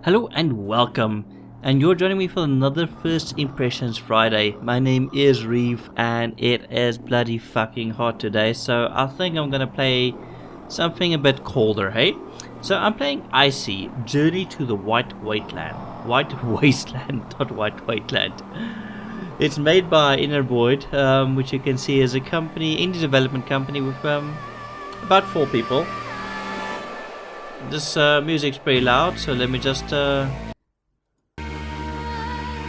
Hello and welcome, and you're joining me for another First Impressions Friday. My name is Reeve and it is bloody fucking hot today, so I think I'm gonna play something a bit colder, hey? So I'm playing ICY, Journey to the White Wasteland. White Wasteland, not White Wasteland. It's made by Inner Void, which you can see is a company, indie development company with about 4 people. This music's pretty loud, so let me just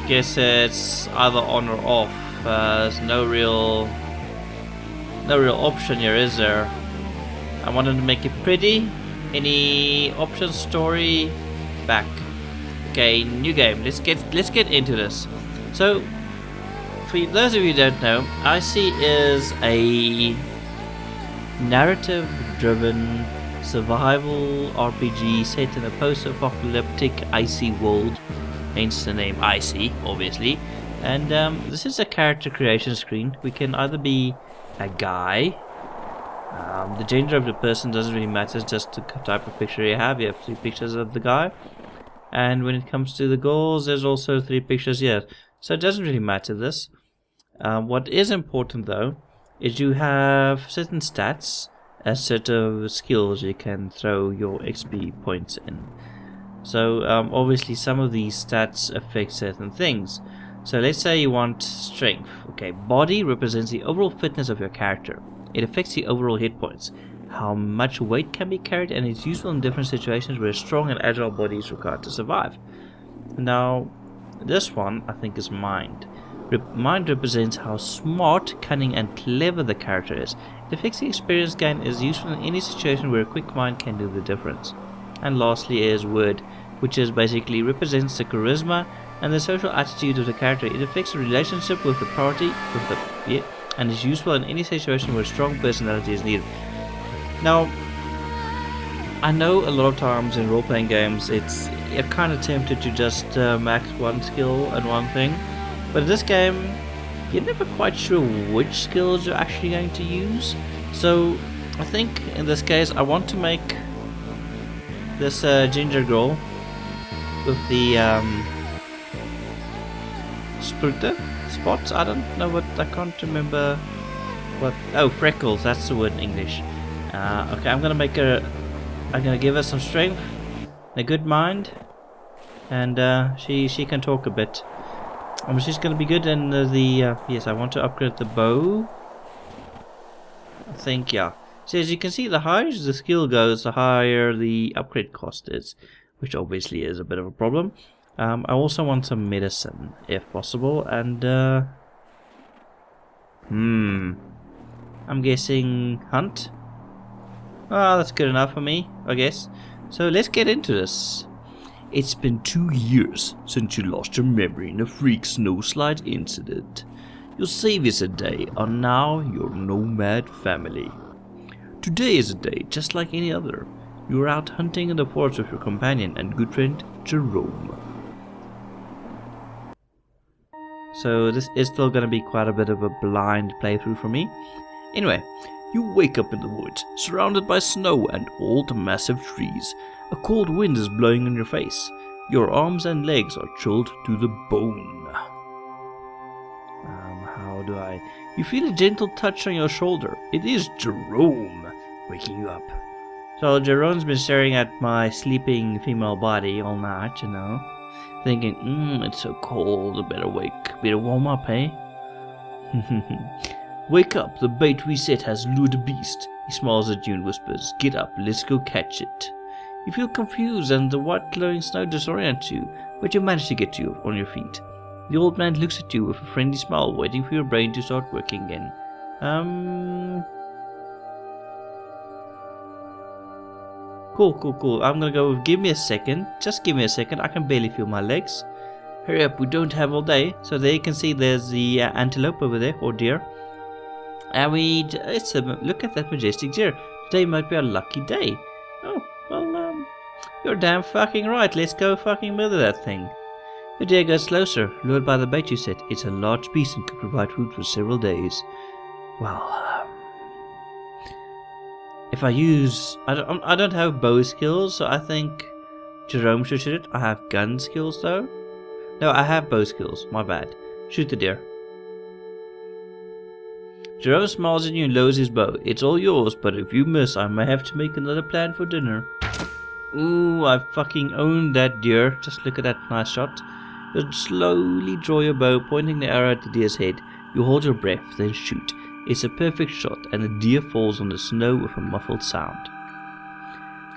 guess it's either on or off. There's no real option here, is there? I wanted to make it pretty. Any options? Story, back. Okay, new game. Let's get into this. So, for those of you who don't know, ICY is a narrative-driven survival RPG set in a post-apocalyptic icy world, hence the name ICY, obviously. And this is a character creation screen. We can either be a guy. The gender of the person doesn't really matter, it's just the type of picture you have. You have 3 pictures of the guy. And when it comes to the goals, there's also 3 pictures here. So it doesn't really matter this. What is important though, is you have certain stats, a set of skills you can throw your XP points in. So obviously some of these stats affect certain things. So let's say you want strength. Okay, body represents the overall fitness of your character. It affects the overall hit points, how much weight can be carried, and it's useful in different situations where a strong and agile body is required to survive. Now this one I think is mind. Mind represents how smart, cunning and clever the character is. It affects the experience gain, is useful in any situation where a quick mind can do the difference. And lastly is word, which is basically represents the charisma and the social attitude of the character. It affects the relationship with the party, and is useful in any situation where strong personality is needed. Now, I know a lot of times in role-playing games you're kind of tempted to just max one skill and one thing. But in this game, you're never quite sure which skills you're actually going to use. So I think in this case I want to make this ginger girl with the spots. I don't know what, I can't remember what. Oh, freckles, that's the word in English. Okay, I'm gonna give her some strength, a good mind, and she can talk a bit. She's going to be good in yes, I want to upgrade the bow. I think, yeah. So as you can see, the higher the skill goes, the higher the upgrade cost is, which obviously is a bit of a problem. I also want some medicine, if possible, and I'm guessing hunt. Ah, that's good enough for me, I guess. So let's get into this. It's been 2 years since you lost your memory in a freak snowslide incident. Your saviors today are now your nomad family. Today is a day just like any other. You are out hunting in the forest with your companion and good friend Jerome. So this is still going to be quite a bit of a blind playthrough for me. Anyway, you wake up in the woods, surrounded by snow and old massive trees. A cold wind is blowing in your face. Your arms and legs are chilled to the bone. How do I... You feel a gentle touch on your shoulder. It is Jerome waking you up. So Jerome's been staring at my sleeping female body all night, you know. Thinking, it's so cold, better warm up, eh? Wake up, the bait we set has lured a beast. He smiles at you and whispers, get up, let's go catch it. You feel confused and the white glowing snow disorients you, but you manage to get on your feet. The old man looks at you with a friendly smile, waiting for your brain to start working again. Cool. I'm gonna go with give me a second. Just give me a second, I can barely feel my legs. Hurry up, we don't have all day. So there you can see there's the antelope over there, or deer. And look at that majestic deer. Today might be a lucky day. Oh, well, you're damn fucking right. Let's go fucking murder that thing. Your deer goes closer, lured by the bait you set. It's a large beast and could provide food for several days. Well, if I use... I don't have bow skills, so I think Jerome should shoot it. I have gun skills though. No, I have bow skills. My bad. Shoot the deer. Jerome smiles at you and lowers his bow. It's all yours, but if you miss, I may have to make another plan for dinner. Ooh, I fucking owned that deer. Just look at that nice shot. You slowly draw your bow, pointing the arrow at the deer's head. You hold your breath, then shoot. It's a perfect shot, and the deer falls on the snow with a muffled sound.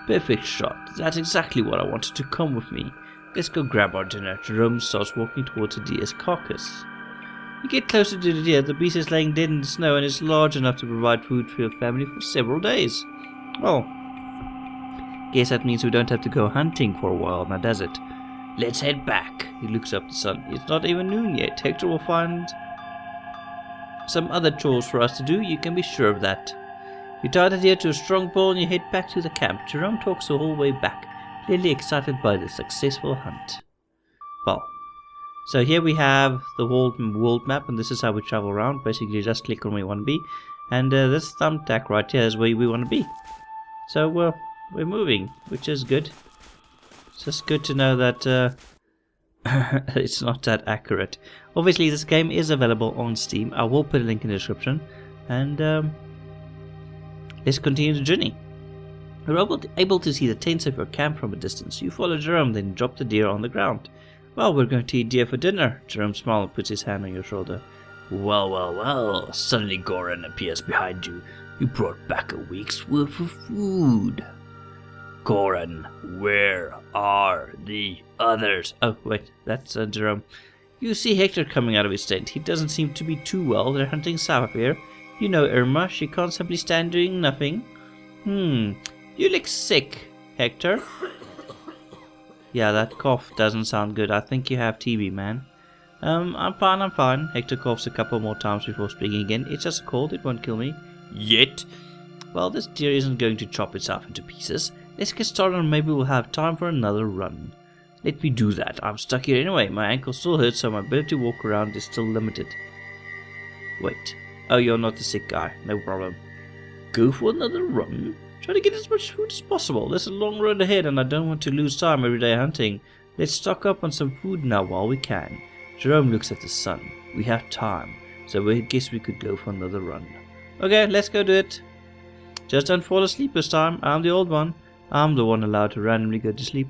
Perfect shot. That's exactly what I wanted to come with me. Let's go grab our dinner. Jerome starts walking towards the deer's carcass. You get closer to the deer. The beast is laying dead in the snow and is large enough to provide food for your family for several days. Well, guess that means we don't have to go hunting for a while now, does it? Let's head back. He looks up at the sun. It's not even noon yet. Hector will find some other chores for us to do, you can be sure of that. You tie the deer to a strong pole and you head back to the camp. Jerome talks the whole way back, clearly excited by the successful hunt. Well, so here we have the world map, and this is how we travel around. Basically, just click on where you want to be, and this thumbtack right here is where we want to be. So we're moving, which is good. It's just good to know that it's not that accurate. Obviously, this game is available on Steam. I will put a link in the description, and let's continue the journey. You're able to see the tents of your camp from a distance. You follow Jerome, then drop the deer on the ground. Well, we're going to eat deer for dinner. Jerome smiles and puts his hand on your shoulder. Well. Suddenly Goran appears behind you. You brought back a week's worth of food. Goran, where are the others? Oh, wait, that's Jerome. You see Hector coming out of his tent. He doesn't seem to be too well. They're hunting south here. You know Irma. She can't simply stand doing nothing. You look sick, Hector. Yeah, that cough doesn't sound good. I think you have TB, man. I'm fine. Hector coughs a couple more times before speaking again. It's just a cold. It won't kill me. Yet. Well, this deer isn't going to chop itself into pieces. Let's get started and maybe we'll have time for another run. Let me do that. I'm stuck here anyway. My ankle still hurts, so my ability to walk around is still limited. Wait. Oh, you're not the sick guy. No problem. Go for another run? Try to get as much food as possible. There's a long road ahead and I don't want to lose time every day hunting. Let's stock up on some food now while we can. Jerome looks at the sun. We have time, so I guess we could go for another run. Okay, let's go do it. Just don't fall asleep this time. I'm the old one. I'm the one allowed to randomly go to sleep.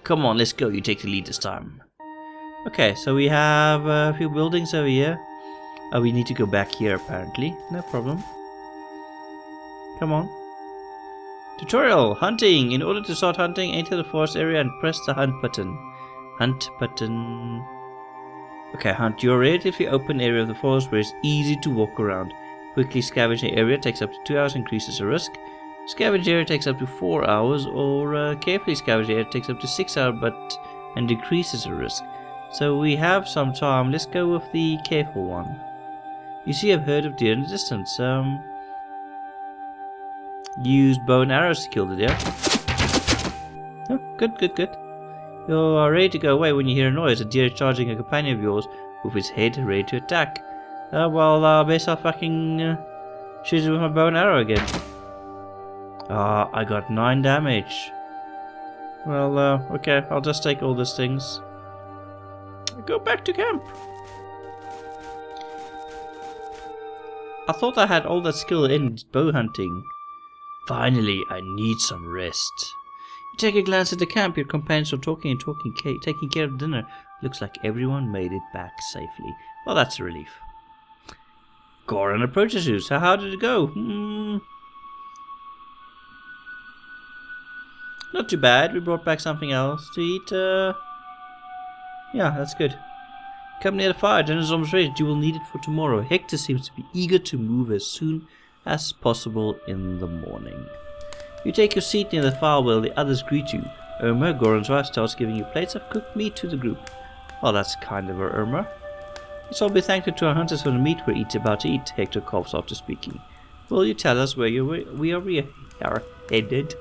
Come on, let's go. You take the lead this time. Okay, so we have a few buildings over here. Oh, we need to go back here apparently. No problem. Come on. Tutorial. Hunting. In order to start hunting, enter the forest area and press the hunt button. Hunt button. Okay, hunt your relatively open area of the forest where it's easy to walk around. Quickly scavenging area takes up to 2 hours, increases the risk. Scavenge area takes up to 4 hours, or carefully scavenge area takes up to 6 hours and decreases the risk. So we have some time. Let's go with the careful one. You see a herd of deer in the distance. Use bow and arrows to kill the deer. Oh, good. You are ready to go away when you hear a noise. A deer is charging a companion of yours with its head ready to attack. Well, I guess I'll fucking shoot it with my bow and arrow again. I got 9 damage. Well, okay, I'll just take all these things. Go back to camp. I thought I had all that skill in bow hunting. Finally, I need some rest. You take a glance at the camp. Your companions are taking care of dinner. Looks like everyone made it back safely. Well, that's a relief. Goran approaches you. So how did it go? Not too bad. We brought back something else to eat. Yeah, that's good. Come near the fire. Dinner's almost ready. You will need it for tomorrow. Hector seems to be eager to move as soon as possible in the morning. You take your seat near the fire while the others greet you. Irma, Goran's wife, starts giving you plates of cooked meat to the group. Well, that's kind of her, Irma. Let's all be thankful to our hunters for the meat we're about to eat. Hector coughs after speaking. Will you tell us where we are headed?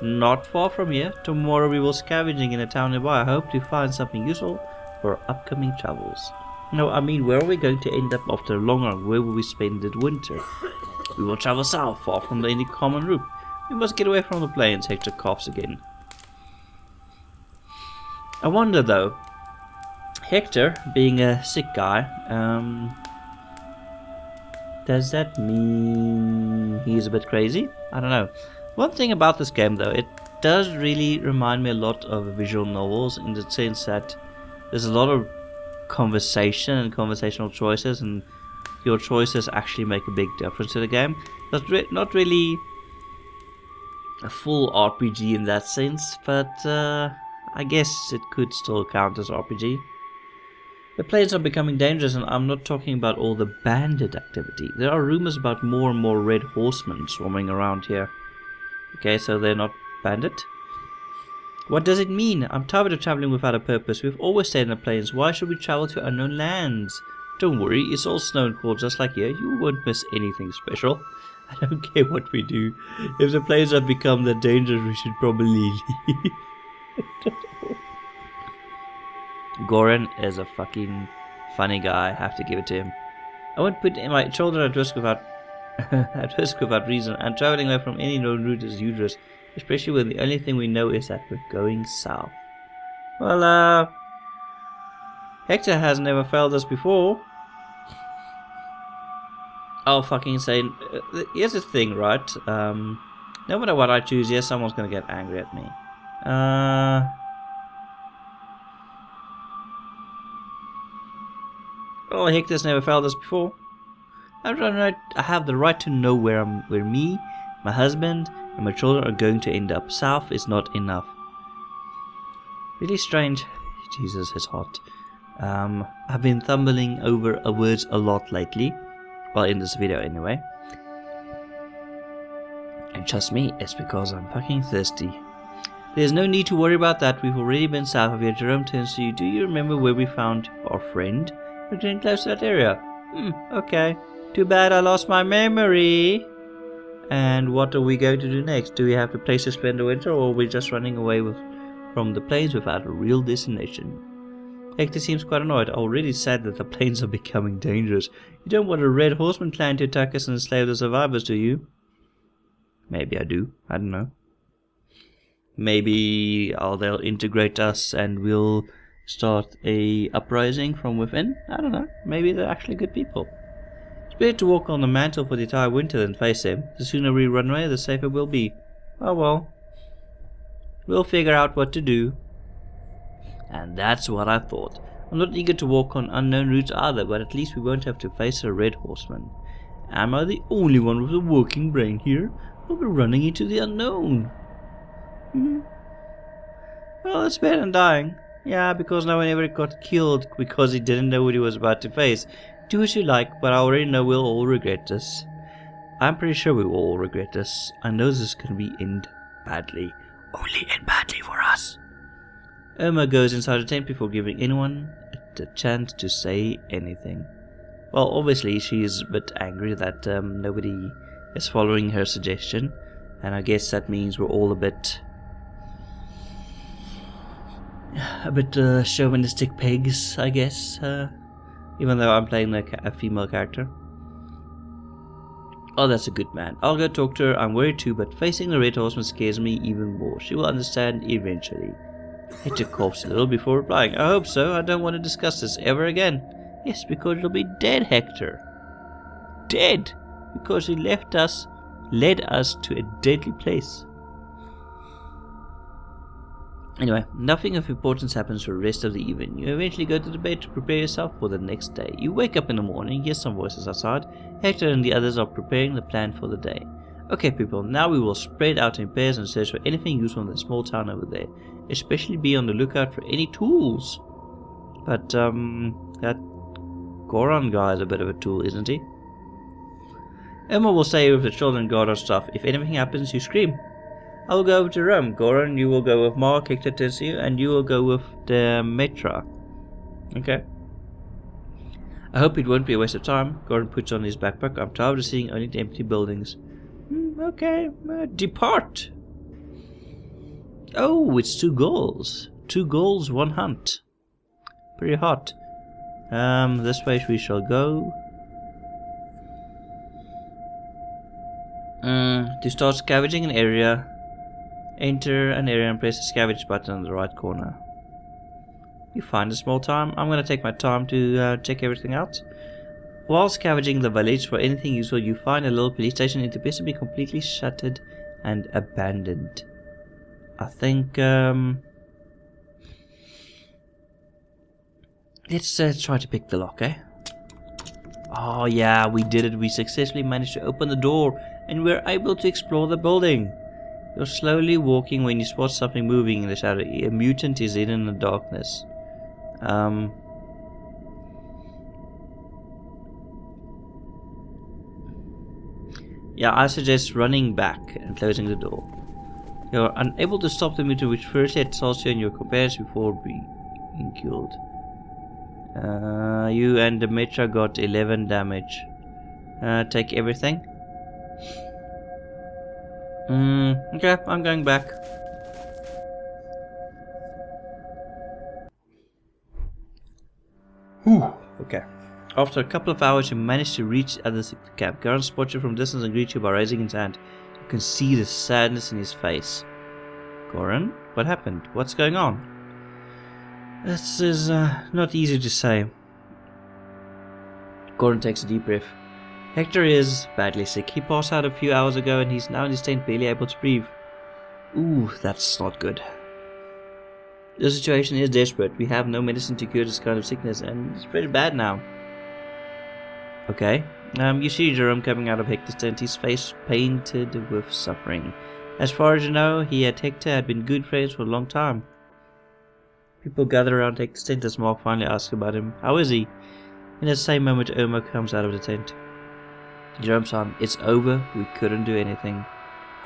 Not far from here. Tomorrow we will scavenging in a town nearby. I hope to find something useful for our upcoming travels. No, I mean, where are we going to end up after a long run? Where will we spend the winter? We will travel south, far from any common route. We must get away from the plains. Hector coughs again. I wonder though, Hector being a sick guy, does that mean he's a bit crazy? I don't know. One thing about this game though, it does really remind me a lot of visual novels in the sense that there's a lot of conversation and conversational choices, and your choices actually make a big difference to the game. Not really a full RPG in that sense, but I guess it could still count as RPG. The planes are becoming dangerous, and I'm not talking about all the bandit activity. There are rumors about more and more red horsemen swarming around here. Okay, so they're not bandit? What does it mean? I'm tired of traveling without a purpose. We've always stayed in the plains. Why should we travel to unknown lands? Don't worry, it's all snow and cold just like here. You won't miss anything special. I don't care what we do. If the plains have become that dangerous, we should probably leave. Goran is a fucking funny guy. I have to give it to him. I won't put my children at risk without reason, and traveling away from any known route is dangerous, especially when the only thing we know is that we're going south. Well, Hector has never failed us before. I'll fucking say, here's the thing, right? No matter what I choose, yes, someone's gonna get angry at me. Well, Hector's never failed us before. I have the right to know where me, my husband, and my children are going to end up. South is not enough. Really strange. Jesus, it's hot. I've been stumbling over words a lot lately. Well, in this video anyway. And trust me, it's because I'm fucking thirsty. There's no need to worry about that. We've already been south of here. Jerome turns to you. Do you remember where we found our friend? We're getting close to that area. Okay. Too bad I lost my memory. And what are we going to do next? Do we have a place to spend the winter, or are we just running away from the plains without a real destination? Hector seems quite annoyed. I already said that the plains are becoming dangerous. You don't want a red horseman clan to attack us and enslave the survivors, do you? Maybe I do. I don't know. Maybe they'll integrate us and we'll start a uprising from within. I don't know. Maybe they're actually good people. It's better to walk on the mantle for the entire winter than face him. The sooner we run away, the safer we'll be. Oh well. We'll figure out what to do. And that's what I thought. I'm not eager to walk on unknown routes either, but at least we won't have to face a red horseman. Am I the only one with a working brain here? We'll be running into the unknown. Well, it's better than dying. Yeah, because no one ever got killed because he didn't know what he was about to face. Do what you like, but I already know we'll all regret this. I'm pretty sure we will all regret this. I know this is going to end badly. Only end badly for us. Irma goes inside the tent before giving anyone a chance to say anything. Well, obviously she is a bit angry that nobody is following her suggestion, and I guess that means we're all a bit chauvinistic pigs, I guess, even though I'm playing a female character. Oh, that's a good man. I'll go talk to her. I'm worried too, but facing the red horseman scares me even more. She will understand eventually. Hector coughs a little before replying. I hope so. I don't want to discuss this ever again. Yes, because you'll be dead, Hector. Dead! Because he led us to a deadly place. Anyway, nothing of importance happens for the rest of the evening. You eventually go to the bed to prepare yourself for the next day. You wake up in the morning, hear some voices outside. Hector and the others are preparing the plan for the day. Okay people, now we will spread out in pairs and search for anything useful in the small town over there. Especially be on the lookout for any tools. But that Goran guy is a bit of a tool, isn't he? Emma will stay with the children guard our stuff. If anything happens, you scream. I will go over to Rome. Goran, you will go with Mark, Hector, Tensio, and you will go with the Metra. Okay. I hope it won't be a waste of time. Goran puts on his backpack. I'm tired of seeing only empty buildings. Okay. Depart. Oh, it's 2 goals. 2 goals, 1 hunt. Pretty hot. This way we shall go. To start scavenging an area, enter an area and press the scavenge button on the right corner. You find a small time. I'm going to take my time to check everything out. While scavenging the village for anything useful, you find a little police station. It appears to be completely shuttered and abandoned. I think, let's try to pick the lock, eh? Oh yeah, we did it. We successfully managed to open the door and we're able to explore the building. You're slowly walking when you spot something moving in the shadow. A mutant is hidden in the darkness. Yeah, I suggest running back and closing the door. You're unable to stop the mutant which first assaults you and your companions before being killed. You and Demetra got 11 damage. Take everything. Okay, I'm going back. Whew. Okay. After a couple of hours, you manage to reach the camp. Garan spots you from distance and greets you by raising his hand. You can see the sadness in his face. Goran, what happened? What's going on? This is not easy to say. Goran takes a deep breath. Hector is badly sick. He passed out a few hours ago and he's now in his tent, barely able to breathe. Ooh, that's not good. The situation is desperate. We have no medicine to cure this kind of sickness and it's pretty bad now. Okay. You see Jerome coming out of Hector's tent, his face painted with suffering. As far as you know, he and Hector had been good friends for a long time. People gather around Hector's tent as Mark finally asks about him. How is he? In the same moment, Irma comes out of the tent. Jerome's son, it's over. We couldn't do anything.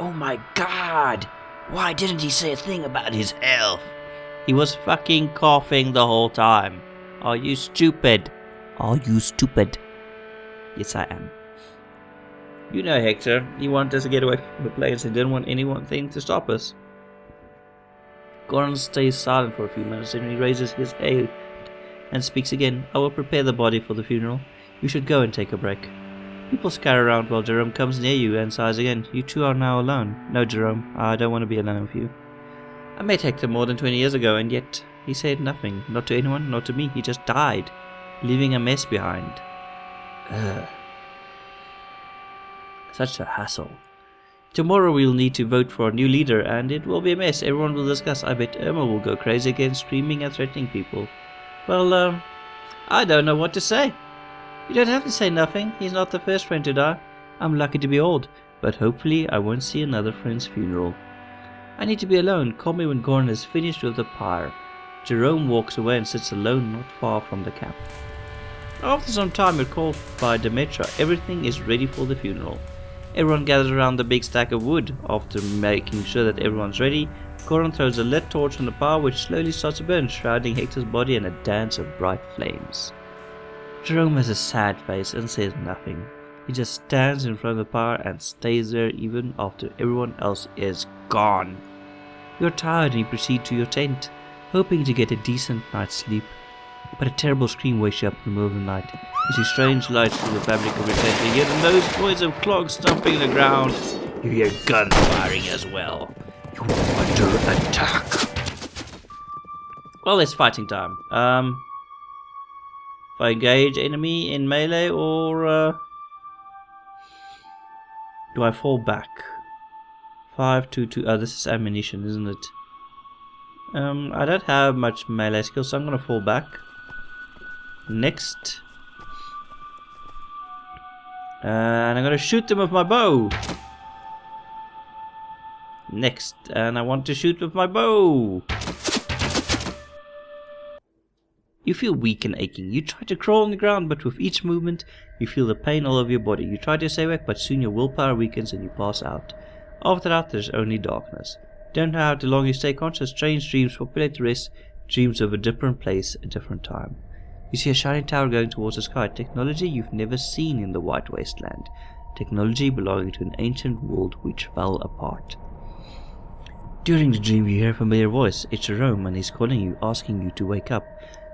Oh my god! Why didn't he say a thing about his health? He was fucking coughing the whole time. Are you stupid? Are you stupid? Yes, I am. You know Hector, he wanted us to get away from the place and didn't want anything to stop us. Goran stays silent for a few minutes and he raises his head and speaks again. I will prepare the body for the funeral. You should go and take a break. People scatter around while Jerome comes near you and sighs again. You two are now alone. No, Jerome, I don't want to be alone with you. I met Hector more than 20 years ago and yet he said nothing. Not to anyone, not to me. He just died, leaving a mess behind. Ugh. Such a hassle. Tomorrow we'll need to vote for a new leader and it will be a mess. Everyone will discuss. I bet Irma will go crazy again, screaming and threatening people. Well, I don't know what to say. You don't have to say nothing. He's not the first friend to die. I'm lucky to be old, but hopefully I won't see another friend's funeral. I need to be alone. Call me when Goran is finished with the pyre. Jerome walks away and sits alone not far from the camp. After some time, you're called by Demetra. Everything is ready for the funeral. Everyone gathers around the big stack of wood. After making sure that everyone's ready, Goran throws a lit torch on the pyre which slowly starts to burn, shrouding Hector's body in a dance of bright flames. Jerome has a sad face and says nothing. He just stands in front of the pyre and stays there even after everyone else is gone. You're tired and you proceed to your tent, hoping to get a decent night's sleep. But a terrible scream wakes you up in the middle of the night. You see strange lights through the fabric of your tent. You hear the noise of clogs stomping the ground. You hear guns firing as well. You are under attack. Well, it's fighting time. If I engage enemy in melee or do I fall back? 5-2-2. Oh, this is ammunition, isn't it? I don't have much melee skills, so I'm gonna fall back. Next. And I'm gonna shoot them with my bow. Next. And I want to shoot with my bow. You feel weak and aching. You try to crawl on the ground, but with each movement, you feel the pain all over your body. You try to stay awake, but soon your willpower weakens and you pass out. After that, there's only darkness. Don't know how long you stay conscious. Strange dreams populate the rest. Dreams of a different place, a different time. You see a shining tower going towards the sky. Technology you've never seen in the White Wasteland. Technology belonging to an ancient world which fell apart. During the dream you hear a familiar voice. It's Jerome and he's calling you, asking you to wake up.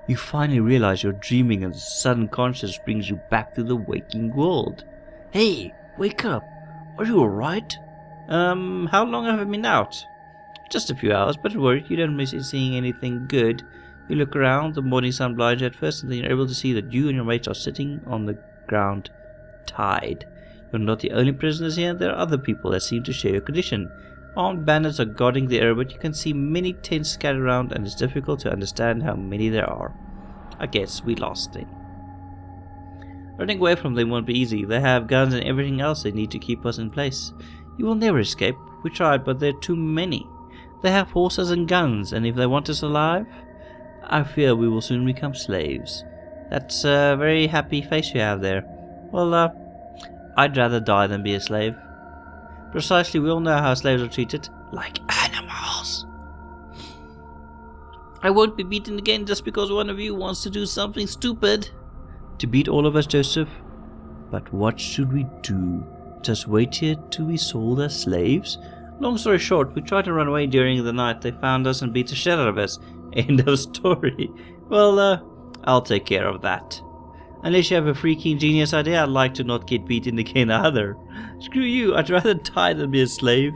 You finally realize you're dreaming and the sudden consciousness brings you back to the waking world. Hey, wake up. Are you alright? How long have I been out? Just a few hours, but don't worry, you don't miss seeing anything good. You look around, the morning sun blinds you at first, and then you're able to see that you and your mates are sitting on the ground, tied. You're not the only prisoners here, there are other people that seem to share your condition. Armed bandits are guarding the area, but you can see many tents scattered around, and it's difficult to understand how many there are. I guess we lost them. Running away from them won't be easy. They have guns and everything else they need to keep us in place. You will never escape. We tried, but there are too many. They have horses and guns, and if they want us alive, I fear we will soon become slaves. That's a very happy face you have there. Well, I'd rather die than be a slave. Precisely, we all know how slaves are treated. Like animals. I won't be beaten again just because one of you wants to do something stupid. To beat all of us, Joseph. But what should we do? Just wait here till we sold as slaves? Long story short, we tried to run away during the night. They found us and beat the shit out of us. End of story. Well, I'll take care of that. Unless you have a freaking genius idea, I'd like to not get beaten again either. Screw you, I'd rather die than be a slave.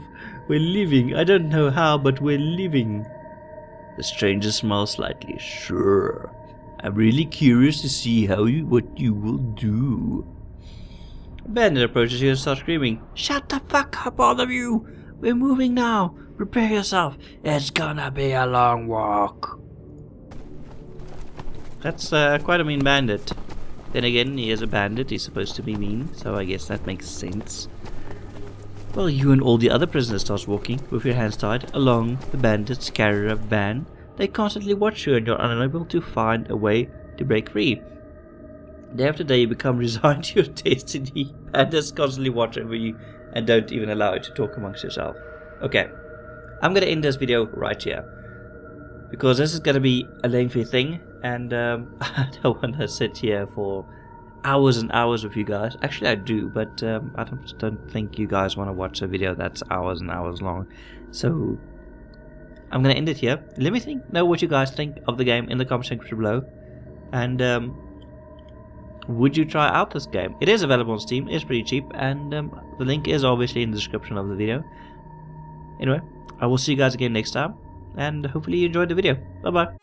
We're living. I don't know how, but we're living. The stranger smiles slightly. Sure. I'm really curious to see what you will do. Bandit approaches you and starts screaming. Shut the fuck up, all of you! We're moving now. Prepare yourself. It's gonna be a long walk. That's quite a mean bandit. Then again, he is a bandit. He's supposed to be mean, so I guess that makes sense. Well, you and all the other prisoners start walking with your hands tied along the bandit's caravan. They constantly watch you and you're unable to find a way to break free. Day after day you become resigned to your destiny. Bandits constantly watch over you and don't even allow you to talk amongst yourself. Okay, I'm going to end this video right here. Because this is going to be a lengthy thing. And I don't want to sit here for hours and hours with you guys. Actually I do, but I don't think you guys want to watch a video that's hours and hours long. So I'm going to end it here. Let me know what you guys think of the game in the comment section below. And would you try out this game? It is available on Steam, it's pretty cheap, and the link is obviously in the description of the video. Anyway, I will see you guys again next time, and hopefully you enjoyed the video. Bye bye.